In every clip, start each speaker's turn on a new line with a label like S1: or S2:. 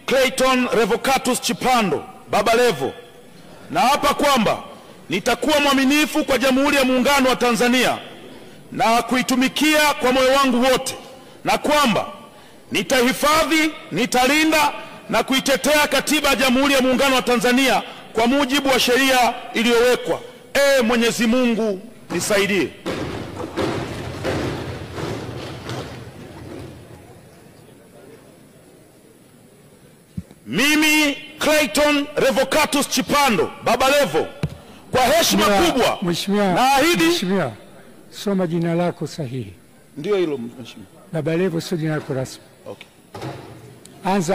S1: Clayton Revocatus Chipando Baba Levo, naapa kwamba nitakuwa mwaminifu kwa Jamhuri ya Muungano wa Tanzania na kuitumikia kwa moyo wangu wote, na kwamba nitahifadhi, nitalinda na kuitetea Katiba ya Jamhuri ya Muungano wa Tanzania kwa mujibu wa sheria iliyowekwa. Mwenyezi Mungu nisaidie. Mimi Clayton Revocatus Chipando Baba Levo, kwa heshima kubwa naahidi.
S2: Mheshimiwa, soma jina lako sahihi.
S1: Ndio hilo mheshimiwa.
S2: Baba Levo sio jina lako rasmi.
S1: Okay.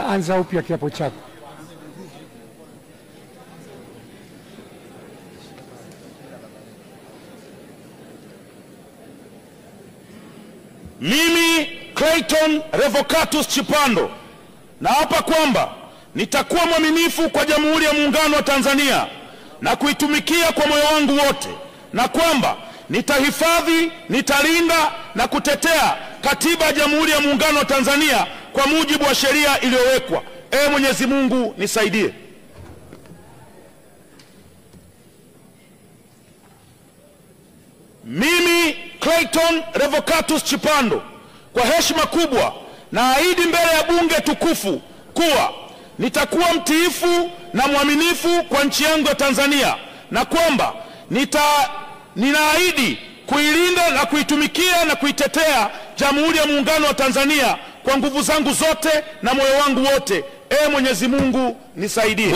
S2: Anza upya kiapo chako.
S1: Mimi Clayton Revocatus Chipando naapa kwamba nitakuwa mwaminifu kwa Jamhuri ya Muungano wa Tanzania na kuitumikia kwa moyo wangu wote, na kwamba nitahifadhi, nitalinda na kutetea Katiba ya Jamhuri ya Muungano wa Tanzania kwa mujibu wa sheria iliyowekwa. Mwenyezi Mungu nisaidie. Mimi Clayton Revocatus Chipando, kwa heshima kubwa naahidi mbele ya bunge tukufu kuwa nitakuwa mtiifu na mwaminifu kwa nchi yangu ya Tanzania, na kwamba ninaahidi kuilinda na kuitumikia na kuitetea Jamhuri ya Muungano wa Tanzania kwa nguvu zangu zote na moyo wangu wote. Mwenyezi Mungu nisaidie.